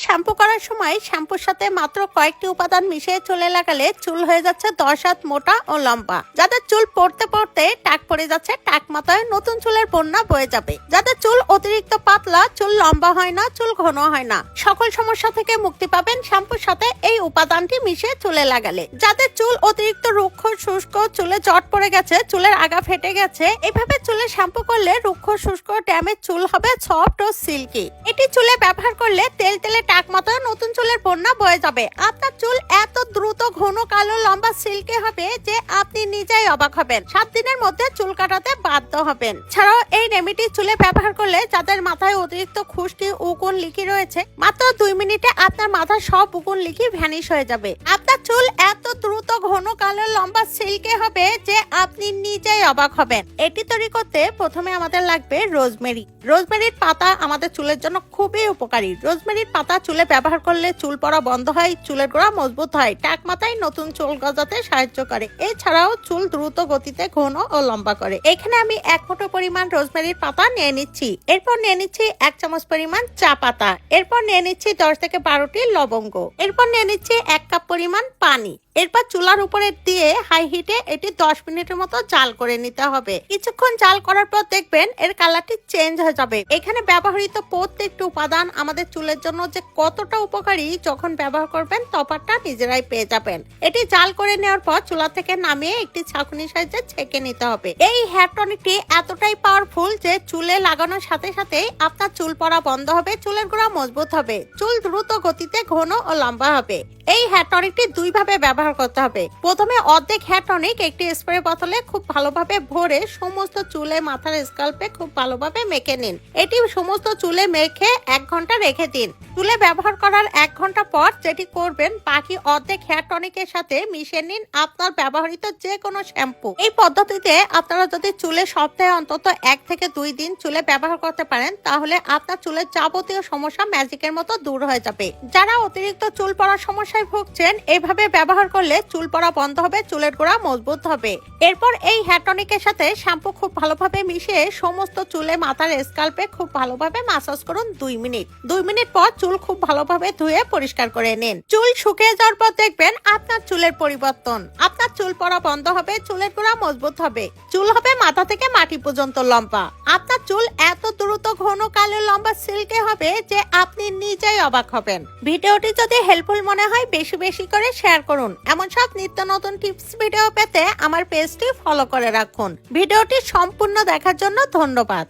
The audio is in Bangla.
শ্যাম্পু করার সময় শ্যাম্পুর সাথে মাত্র কয়েকটি উপাদান মিশিয়ে চুলে লাগালে চুল হয়ে যাচ্ছে 10 হাত মোটা ও লম্বা। যাদের চুল পড়তে পড়তে টাক পড়ে যাচ্ছে, টাক মাথায় নতুন চুলের বন্যা বয়ে যাবে। যাদের চুল অতিরিক্ত পাতলা, চুল লম্বা হয় না, চুল ঘন হয় না, সকল সমস্যা থেকে মুক্তি পাবেন শ্যাম্পুর সাথে এই উপাদানটি মিশিয়ে চুলে লাগালে। যাদের চুল অতিরিক্ত রুক্ষ শুষ্ক, চুলে জট পড়ে গেছে, চুলের আগা ফেটে গেছে, এভাবে চুলে শ্যাম্পু করলে রুক্ষ শুষ্ক ড্যামেজ চুল হবে সফট ও সিল্কি। এটি চুলে ব্যবহার করলে তেল তেলে টাক মাথায় নতুন চুলের বন্যা বয়ে যাবে। আপনার চুল এত দ্রুত ঘন কালো লম্বা সিল্কি হবে যে আপনি নিজেই অবাক হবেন। 7 দিনের মধ্যে চুল কাটাতে বাধ্য হবেন। ছাড়াও এই রেমেডি চুলে ব্যবহার করলে যাদের মাথায় অতিরিক্ত খুশকি উকুন লিকি রয়েছে, মাত্র 2 মিনিটে আপনার মাথার সব উকুন লিকি ভ্যানিশ হয়ে যাবে। আপনার চুল এত দ্রুত ঘন কালো লম্বা সিল্কি হবে যে আপনি নিজেই অবাক হবেন। এটি তৈরি করতে প্রথমে আমাদের লাগবে রোজমেরি। রোজমেরির পাতা আমাদের চুলের জন্য খুবই উপকারী। রোজমেরির পাতা চুলে ব্যবহার করলে চুল পড়া বন্ধ হয়, চুলের গোড়া মজবুত হয়, টাক মাথায় নতুন চুল গজাতে সাহায্য করে। এছাড়াও চুল দ্রুত গতিতে ঘন ও লম্বা করে। এখানে আমি 1 মুঠো পরিমাণ রোজমেরির পাতা নিয়ে নিচ্ছি। এরপর নিয়ে নিচ্ছি 1 চামচ পরিমাণ চা পাতা। এরপর নিয়ে নিচ্ছি 10 থেকে 12টি লবঙ্গ। এরপর নিয়ে নিচ্ছি 1 কাপ পরিমাণ পানি। এরপর চুলার উপরে দিয়ে হাই হিটে এটি 10 মিনিটের মতো জাল করে নিতে হবে। কিছুক্ষণ জাল করার পর দেখবেন এর কালারটি চেঞ্জ হয়ে যাবে। এখানে ব্যবহৃত প্রত্যেকটি উপাদান আমাদের চুলের জন্য যে কতটা উপকারী, যখন ব্যবহার করবেন তফাৎটা নিজেরাই পেয়ে যাবেন। এটি জাল করে নেওয়ার পর চুলা থেকে নামিয়ে একটি ছাঁকনি সাহায্যে ছেঁকে নিতে হবে। এই হেয়ার টনিকটি এতটাই পাওয়ারফুল যে চুলে লাগানোর সাথে সাথেই আপনার চুল পড়া বন্ধ হবে, চুলের গোড়া মজবুত হবে, চুল দ্রুত গতিতে ঘন ও লম্বা হবে। এই হেয়ার টনিকটি 2 ভাবে ব্যবহার করতে হবে। প্রথমে অর্ধেক হেয়ার টনিক একটি স্প্রে বোতলে খুব ভালোভাবে ভরে সমস্ত চুলে মাথার স্কাল্পে খুব ভালোভাবে মেখে নিন। এটি সমস্ত চুলে মেখে 1 ঘন্টা রেখে দিন। চুলে ব্যবহার করার 1 ঘন্টা পর যেটি করবেন, বাকি অর্ধেক হেয়ার টনিকের সাথে মিশিয়ে নিন আপনার ব্যবহৃত যে কোনো শ্যাম্পু। এই পদ্ধতিতে আপনারা যদি চুলে সপ্তাহে অন্তত 1 থেকে 2 দিন চুলে ব্যবহার করতে পারেন, তাহলে আপনার চুলের যাবতীয় সমস্যা ম্যাজিকের মতো দূর হয়ে যাবে। যারা অতিরিক্ত চুল পড়ার সমস্যায় ভুগছেন, এভাবে ব্যবহার করলে চুল পড়া বন্ধ হবে, চুলের গোড়া মজবুত হবে। এরপর এই হেয়ার টনিকের সাথে শ্যাম্পু খুব ভালোভাবে মিশিয়ে সমস্ত চুলে মাথার স্কাল্পে খুব ভালোভাবে মাসাজ করুন 2 মিনিট। 2 মিনিট পর চুল খুব ভালোভাবে ধুয়ে পরিষ্কার করে নিন। চুল শুকিয়ে যাওয়ার পর দেখবেন আপনার চুলের পরিবর্তন। আপনার চুল পড়া বন্ধ হবে, চুলের গোড়া মজবুত হবে, চুল হবে মাথা থেকে মাটি পর্যন্ত লম্বা। আপনার চুল এত দ্রুত ঘন কালো লম্বা সিল্কি হবে যে আপনি নিজেই অবাক হবেন। ভিডিওটি যদি হেল্পফুল মনে হয় বেশি বেশি করে শেয়ার করুন। এমন সব নিত্য নতুন টিপস ভিডিও পেতে আমার পেজটি ফলো করে রাখুন। ভিডিওটি সম্পূর্ণ দেখার জন্য ধন্যবাদ।